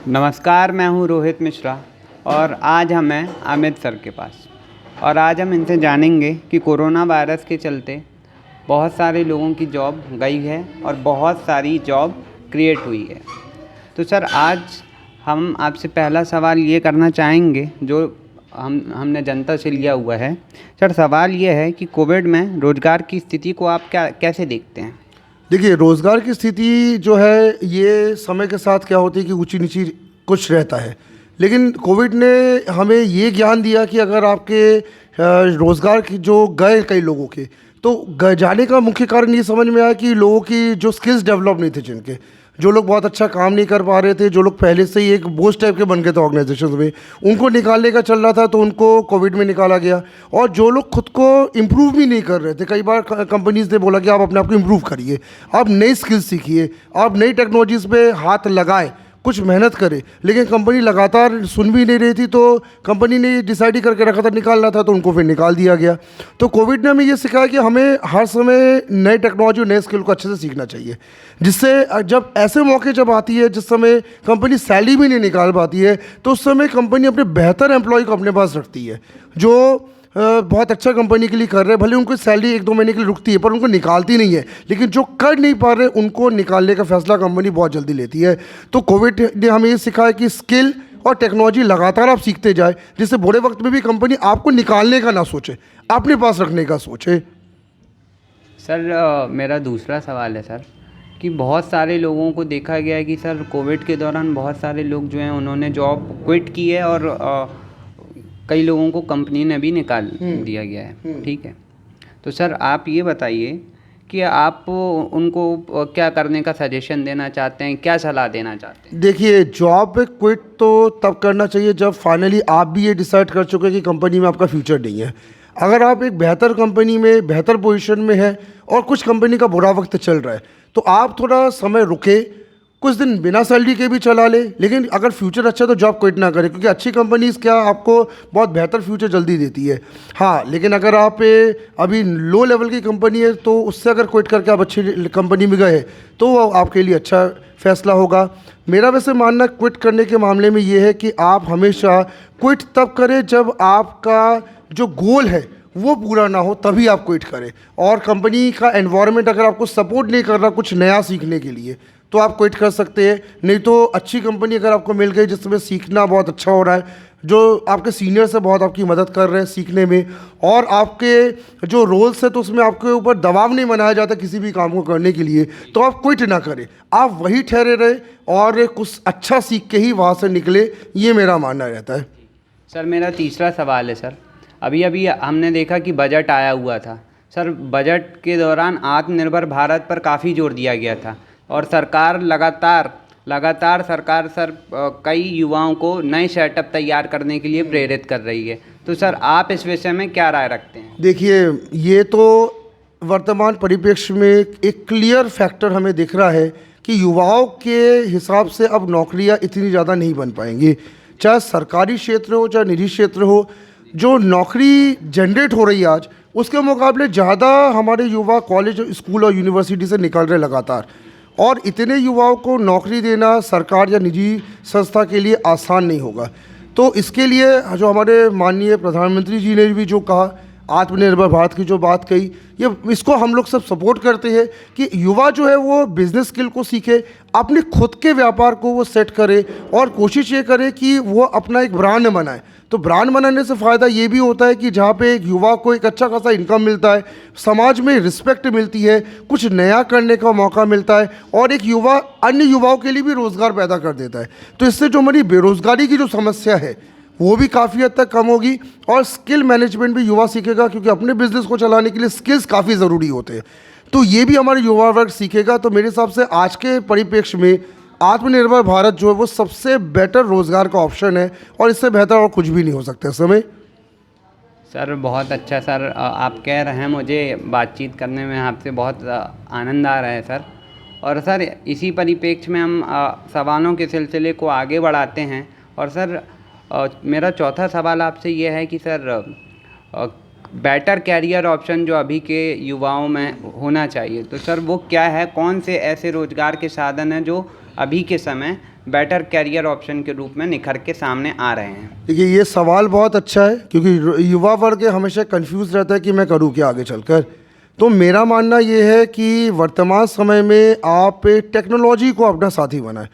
नमस्कार, मैं हूँ रोहित मिश्रा और आज हम हैं अमित सर के पास और आज हम इनसे जानेंगे कि कोरोना वायरस के चलते बहुत सारे लोगों की जॉब गई है और बहुत सारी जॉब क्रिएट हुई है। तो सर आज हम आपसे पहला सवाल ये करना चाहेंगे जो हमने जनता से लिया हुआ है। सर सवाल ये है कि कोविड में रोज़गार की स्थिति को आप कैसे देखते हैं? देखिए, रोज़गार की स्थिति जो है ये समय के साथ क्या होती है कि ऊंची नीची कुछ रहता है, लेकिन कोविड ने हमें ये ज्ञान दिया कि अगर आपके रोज़गार की जो गए कई लोगों के, तो जाने का मुख्य कारण ये समझ में आया कि लोगों की जो स्किल्स डेवलप नहीं थे, जिनके जो लोग बहुत अच्छा काम नहीं कर पा रहे थे, जो लोग पहले से ही एक बोझ टाइप के बन गए थे ऑर्गेनाइजेशन में, उनको निकालने का चल रहा था, तो उनको कोविड में निकाला गया। और जो लोग खुद को इम्प्रूव भी नहीं कर रहे थे, कई बार कंपनीज ने बोला कि आप अपने आप को इम्प्रूव करिए, आप नई स्किल्स सीखिए, आप नई टेक्नोलॉजीज़ पे हाथ लगाएं, कुछ मेहनत करे, लेकिन कंपनी लगातार सुन भी नहीं रही थी, तो कंपनी ने डिसाइड ही करके रखा था निकालना था, तो उनको फिर निकाल दिया गया। तो कोविड ने हमें ये सिखाया कि हमें हर समय नई टेक्नोलॉजी और नए स्किल को अच्छे से सीखना चाहिए, जिससे जब ऐसे मौके जब आती है जिस समय कंपनी सैलरी भी नहीं निकाल पाती है, तो उस समय कंपनी अपने बेहतर एम्प्लॉय को अपने पास रखती है जो बहुत अच्छा कंपनी के लिए कर रहे हैं। भले उनको सैलरी 1-2 महीने के लिए रुकती है, पर उनको निकालती नहीं है, लेकिन जो कर नहीं पा रहे उनको निकालने का फैसला कंपनी बहुत जल्दी लेती है। तो कोविड ने हमें ये सिखाया कि स्किल और टेक्नोलॉजी लगातार आप सीखते जाए, जिससे बुरे वक्त में भी कंपनी आपको निकालने का ना सोचे, अपने पास रखने का सोचे। सर मेरा दूसरा सवाल है सर कि बहुत सारे लोगों को देखा गया है कि सर कोविड के दौरान बहुत सारे लोग जो हैं उन्होंने जॉब क्विट की है और कई लोगों को कंपनी ने भी निकाल दिया गया है। ठीक है, तो सर आप ये बताइए कि आप उनको क्या करने का सजेशन देना चाहते हैं, क्या सलाह देना चाहते हैं? देखिए, जॉब क्विट तो तब करना चाहिए जब फाइनली आप भी ये डिसाइड कर चुके हैं कि कंपनी में आपका फ्यूचर नहीं है। अगर आप एक बेहतर कंपनी में बेहतर पोजीशन में है और कुछ कंपनी का बुरा वक्त चल रहा है, तो आप थोड़ा समय रुके, कुछ दिन बिना सैलरी के भी चला ले, लेकिन अगर फ्यूचर अच्छा तो जॉब क्विट ना करें, क्योंकि अच्छी कंपनीज क्या आपको बहुत बेहतर फ्यूचर जल्दी देती है। हाँ, लेकिन अगर आप अभी लो लेवल की कंपनी है तो उससे अगर क्विट करके आप अच्छी कंपनी में गए तो आपके लिए अच्छा फैसला होगा। मेरा वैसे मानना क्विट करने के मामले में ये है कि आप हमेशा क्विट तब करें जब आपका जो गोल है वो पूरा ना हो, तभी आप क्विट करें। और कंपनी का एनवायरनमेंट अगर आपको सपोर्ट नहीं कर रहा कुछ नया सीखने के लिए, तो आप क्विट कर सकते हैं। नहीं तो अच्छी कंपनी अगर आपको मिल गई जिसमें सीखना बहुत अच्छा हो रहा है, जो आपके सीनियर से बहुत आपकी मदद कर रहे हैं सीखने में, और आपके जो रोल्स है तो उसमें आपके ऊपर दबाव नहीं बनाया जाता किसी भी काम को करने के लिए, तो आप क्विट ना करें, आप वही ठहरे रहे और कुछ अच्छा सीख के ही वहाँ से निकले, ये मेरा मानना रहता है। सर मेरा तीसरा सवाल है सर, अभी अभी हमने देखा कि बजट आया हुआ था सर, बजट के दौरान आत्मनिर्भर भारत पर काफ़ी जोर दिया गया था और सरकार लगातार सरकार सर कई युवाओं को नए सेटअप तैयार करने के लिए प्रेरित कर रही है। तो सर आप इस विषय में क्या राय रखते हैं? देखिए, ये तो वर्तमान परिप्रेक्ष्य में एक क्लियर फैक्टर हमें दिख रहा है कि युवाओं के हिसाब से अब नौकरियां इतनी ज़्यादा नहीं बन पाएंगी, चाहे सरकारी क्षेत्र हो चाहे निजी क्षेत्र हो। जो नौकरी जनरेट हो रही है आज, उसके मुकाबले ज़्यादा हमारे युवा कॉलेज, स्कूल और यूनिवर्सिटी से निकल रहे लगातार, और इतने युवाओं को नौकरी देना सरकार या निजी संस्था के लिए आसान नहीं होगा। तो इसके लिए जो हमारे माननीय प्रधानमंत्री जी ने भी जो कहा, आत्मनिर्भर भारत की जो बात कही, ये इसको हम लोग सब सपोर्ट करते हैं कि युवा जो है वो बिजनेस स्किल को सीखे, अपने खुद के व्यापार को वो सेट करे और कोशिश ये करे कि वो अपना एक ब्रांड बनाए। तो ब्रांड बनाने से फ़ायदा ये भी होता है कि जहाँ पे एक युवा को एक अच्छा खासा इनकम मिलता है, समाज में रिस्पेक्ट मिलती है, कुछ नया करने का मौका मिलता है, और एक युवा अन्य युवाओं के लिए भी रोज़गार पैदा कर देता है। तो इससे जो हमारी बेरोज़गारी की जो समस्या है वो भी काफ़ी हद तक कम होगी, और स्किल मैनेजमेंट भी युवा सीखेगा, क्योंकि अपने बिजनेस को चलाने के लिए स्किल्स काफ़ी ज़रूरी होते हैं। तो ये भी हमारे युवा वर्ग सीखेगा। तो मेरे हिसाब से आज के परिप्रेक्ष्य में आत्मनिर्भर भारत जो है वो सबसे बेटर रोज़गार का ऑप्शन है, और इससे बेहतर और कुछ भी नहीं हो सकता इस समय। सर बहुत अच्छा सर, आप कह रहे हैं, मुझे बातचीत करने में आपसे बहुत आनंद आ रहा है सर। और सर इसी परिप्रेक्ष्य में हम सवालों के सिलसिले को आगे बढ़ाते हैं। और सर मेरा चौथा सवाल आपसे ये है कि सर बेटर कैरियर ऑप्शन जो अभी के युवाओं में होना चाहिए, तो सर वो क्या है? कौन से ऐसे रोज़गार के साधन हैं जो अभी के समय बेटर कैरियर ऑप्शन के रूप में निखर के सामने आ रहे हैं। देखिए, ये सवाल बहुत अच्छा है क्योंकि युवा वर्ग हमेशा कंफ्यूज रहता है कि मैं करूँ क्या आगे चलकर। तो मेरा मानना ये है कि वर्तमान समय में आप टेक्नोलॉजी को अपना साथी बनाएं,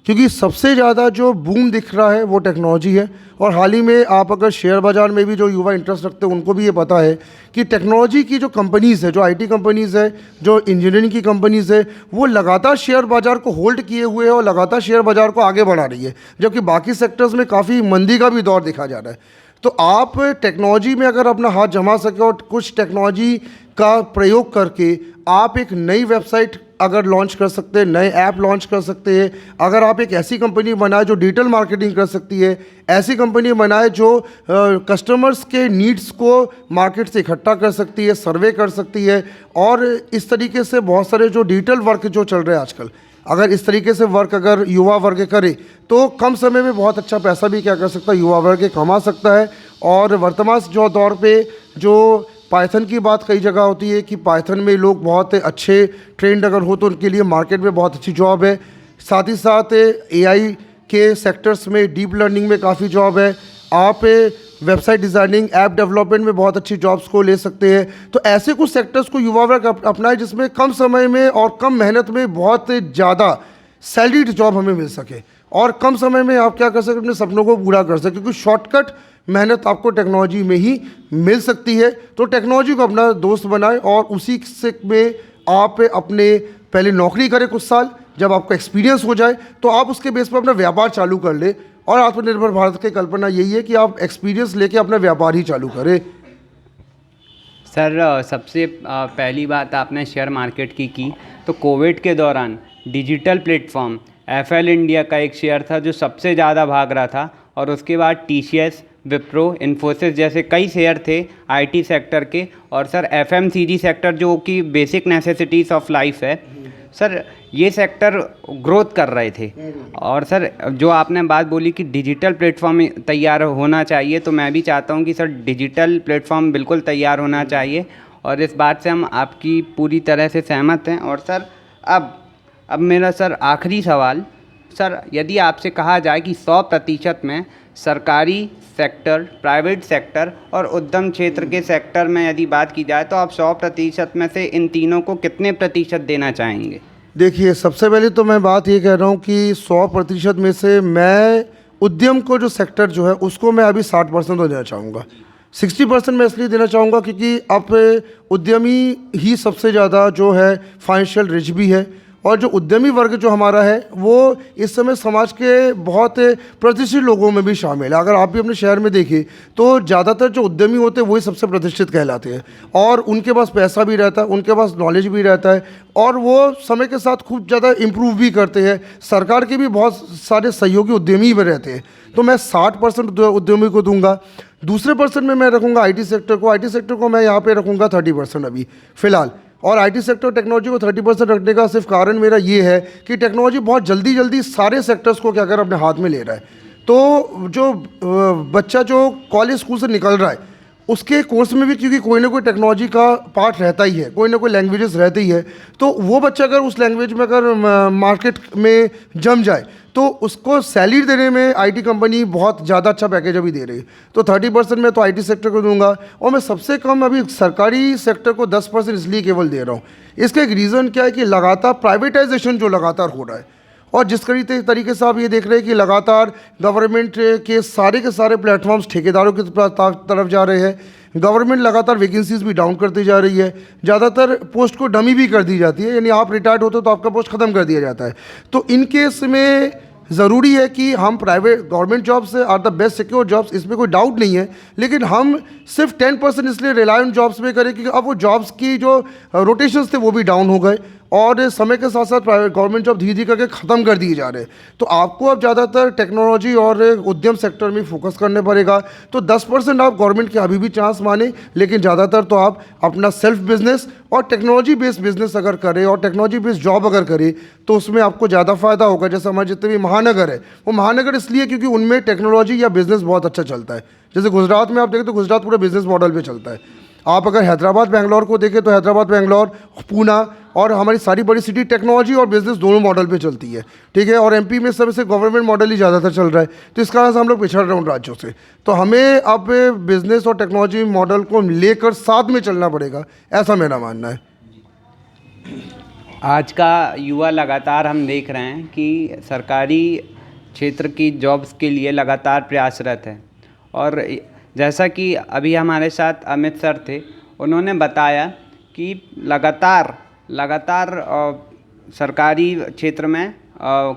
क्योंकि सबसे ज़्यादा जो बूम दिख रहा है वो टेक्नोलॉजी है। और हाल ही में आप अगर शेयर बाज़ार में भी जो युवा इंटरेस्ट रखते हैं उनको भी ये पता है कि टेक्नोलॉजी की जो कंपनीज़ है, जो आईटी कंपनीज़ है, जो इंजीनियरिंग की कंपनीज़ है, वो लगातार शेयर बाज़ार को होल्ड किए हुए है और लगातार शेयर बाज़ार को आगे बढ़ा रही है, जबकि बाकी सेक्टर्स में काफ़ी मंदी का भी दौर देखा जा रहा है। तो आप टेक्नोलॉजी में अगर अपना हाथ जमा सके और कुछ टेक्नोलॉजी का प्रयोग करके आप एक नई वेबसाइट अगर लॉन्च कर सकते हैं, नए ऐप लॉन्च कर सकते हैं, अगर आप एक ऐसी कंपनी बनाए जो डिजिटल मार्केटिंग कर सकती है, ऐसी कंपनी बनाए जो कस्टमर्स के नीड्स को मार्केट से इकट्ठा कर सकती है, सर्वे कर सकती है, और इस तरीके से बहुत सारे जो डिजिटल वर्क जो चल रहे हैं आजकल, अगर इस तरीके से वर्क अगर युवा वर्ग करे तो कम समय में बहुत अच्छा पैसा भी क्या कर सकता है, युवा वर्ग कमा सकता है। और वर्तमान जो दौर पे जो पाइथन की बात कई जगह होती है कि पाइथन में लोग बहुत अच्छे ट्रेंड अगर हो तो उनके लिए मार्केट में बहुत अच्छी जॉब है। साथ ही साथ एआई के सेक्टर्स में, डीप लर्निंग में काफ़ी जॉब है। आप वेबसाइट डिज़ाइनिंग, ऐप डेवलपमेंट में बहुत अच्छी जॉब्स को ले सकते हैं। तो ऐसे कुछ सेक्टर्स को युवा वर्ग अपनाए जिसमें कम समय में और कम मेहनत में बहुत ज़्यादा सैलरीड जॉब हमें मिल सके, और कम समय में आप क्या कर सकते, अपने सपनों को पूरा कर सके, क्योंकि शॉर्टकट मेहनत आपको टेक्नोलॉजी में ही मिल सकती है। तो टेक्नोलॉजी को अपना दोस्त बनाएं और उसी से में आप अपने पहले नौकरी करें कुछ साल, जब आपका एक्सपीरियंस हो जाए तो आप उसके बेस पर अपना व्यापार चालू कर ले। और आत्मनिर्भर भारत की कल्पना यही है कि आप एक्सपीरियंस लेके अपना व्यापार ही चालू करें। सर, सबसे पहली बात आपने शेयर मार्केट की तो कोविड के दौरान डिजिटल प्लेटफॉर्म एफएल इंडिया का एक शेयर था जो सबसे ज़्यादा भाग रहा था, और उसके बाद टीसीएस, विप्रो, इन्फोसिस जैसे कई शेयर थे आईटी सेक्टर के। और सर एफएमसीजी सेक्टर जो कि बेसिक नेसेसिटीज़ ऑफ लाइफ है सर, ये सेक्टर ग्रोथ कर रहे थे। और सर जो आपने बात बोली कि डिजिटल प्लेटफॉर्म तैयार होना चाहिए, तो मैं भी चाहता हूँ कि सर डिजिटल प्लेटफॉर्म बिल्कुल तैयार होना चाहिए, और इस बात से हम आपकी पूरी तरह से सहमत हैं। और सर अब मेरा सर आखिरी सवाल, सर यदि आपसे कहा जाए कि 100% में सरकारी सेक्टर, प्राइवेट सेक्टर और उद्यम क्षेत्र के सेक्टर में यदि बात की जाए तो आप 100% में से इन तीनों को कितने प्रतिशत देना चाहेंगे? देखिए, सबसे पहले तो मैं बात ये कह रहा हूँ कि 100% में से मैं उद्यम को जो सेक्टर जो है उसको मैं अभी 60% तो देना चाहूँगा। 60% मैं इसलिए देना चाहूँगा क्योंकि अब उद्यमी ही सबसे ज़्यादा जो है फाइनेंशियल रिच भी है, और जो उद्यमी वर्ग जो हमारा है वो इस समय समाज के बहुत प्रतिष्ठित लोगों में भी शामिल है। अगर आप भी अपने शहर में देखें तो ज़्यादातर जो उद्यमी होते हैं वही सबसे प्रतिष्ठित कहलाते हैं, और उनके पास पैसा भी रहता है, उनके पास नॉलेज भी रहता है, और वो समय के साथ खूब ज़्यादा इम्प्रूव भी करते हैं। सरकार के भी बहुत सारे सहयोगी उद्यमी भी रहते हैं। तो मैं 60% उद्यमी को दूंगा। दूसरे % में मैं रखूँगा आईटी सेक्टर को। आईटी सेक्टर को मैं यहाँ पे रखूँगा 30% अभी फ़िलहाल। और आईटी सेक्टर टेक्नोलॉजी को 30% रखने का सिर्फ कारण मेरा ये है कि टेक्नोलॉजी बहुत जल्दी सारे सेक्टर्स को क्या कर अपने हाथ में ले रहा है। तो जो बच्चा जो कॉलेज स्कूल से निकल रहा है उसके कोर्स में भी क्योंकि कोई ना कोई टेक्नोलॉजी का पार्ट रहता ही है, कोई ना कोई लैंग्वेजेस रहती ही है, तो वो बच्चा अगर उस लैंग्वेज में अगर मार्केट में जम जाए तो उसको सैलरी देने में आईटी कंपनी बहुत ज़्यादा अच्छा पैकेज अभी दे रही है। तो 30% मैं तो आईटी सेक्टर को दूंगा, और मैं सबसे कम अभी सरकारी सेक्टर को 10% इसलिए केवल दे रहा हूँ। इसका एक रीज़न क्या है कि लगातार प्राइवेटाइजेशन जो लगातार हो रहा है, और जिस तरीके से आप ये देख रहे हैं कि लगातार गवर्नमेंट के सारे प्लेटफॉर्म्स ठेकेदारों की तरफ जा रहे हैं। गवर्नमेंट लगातार वैकेंसीज भी डाउन करती जा रही है, ज़्यादातर पोस्ट को डमी भी कर दी जाती है, यानी आप रिटायर्ड होते हो तो आपका पोस्ट ख़त्म कर दिया जाता है। तो इन केस में ज़रूरी है कि हम government jobs are the best secure jobs, इसमें कोई डाउट नहीं है, लेकिन हम सिर्फ 10% इसलिए रिलाय ऑन जॉब्स में करें क्योंकि अब वो जॉब्स की जो रोटेशंस थे वो भी डाउन हो गए, और समय के साथ साथ प्राइवेट गवर्नमेंट जॉब धीरे धीरे करके ख़त्म कर दिए जा रहे हैं। तो आपको अब ज़्यादातर टेक्नोलॉजी और उद्यम सेक्टर में फोकस करने पड़ेगा। तो 10% आप गवर्नमेंट के अभी भी चांस माने, लेकिन ज़्यादातर तो आप अपना सेल्फ बिजनेस और टेक्नोलॉजी बेस्ड बिजनेस अगर करें और टेक्नोलॉजी बेस्ड जॉब अगर करें तो उसमें आपको ज़्यादा फ़ायदा होगा। जैसे हमारे जितने भी महानगर है वो महानगर इसलिए क्योंकि उनमें टेक्नोलॉजी या बिज़नेस बहुत अच्छा चलता है। जैसे गुजरात में आप देखें तो गुजरात पूरे बिजनेस मॉडल पे चलता है। आप अगर हैदराबाद बेंगलोर को देखें तो हैदराबाद बेंगलोर पूना और हमारी सारी बड़ी सिटी टेक्नोलॉजी और बिजनेस दोनों मॉडल पे चलती है, ठीक है। और एमपी में सबसे गवर्नमेंट मॉडल ही ज़्यादातर चल रहा है, तो इस कारण से हम लोग पिछड़ रहे हैं उन राज्यों से। तो हमें अब बिजनेस और टेक्नोलॉजी मॉडल को लेकर साथ में चलना पड़ेगा, ऐसा मेरा मानना है। आज का युवा लगातार हम देख रहे हैं कि सरकारी क्षेत्र की जॉब्स के लिए लगातार प्रयासरत है। और जैसा कि अभी हमारे साथ अमित सर थे, उन्होंने बताया कि लगातार सरकारी क्षेत्र में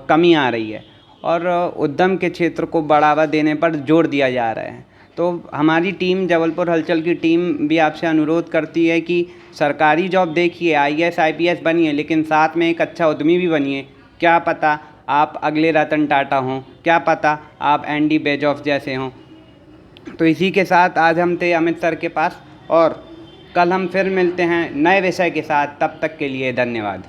कमी आ रही है और उद्यम के क्षेत्र को बढ़ावा देने पर जोर दिया जा रहा है। तो हमारी टीम, जबलपुर हलचल की टीम भी आपसे अनुरोध करती है कि सरकारी जॉब देखिए, आईएएस आईपीएस बनिए, लेकिन साथ में एक अच्छा उद्यमी भी बनिए। क्या पता आप अगले रतन टाटा हों, क्या पता आप एंडी बेजोस जैसे हों। तो इसी के साथ आज हम थे अमित सर के पास, और कल हम फिर मिलते हैं नए विषय के साथ। तब तक के लिए धन्यवाद।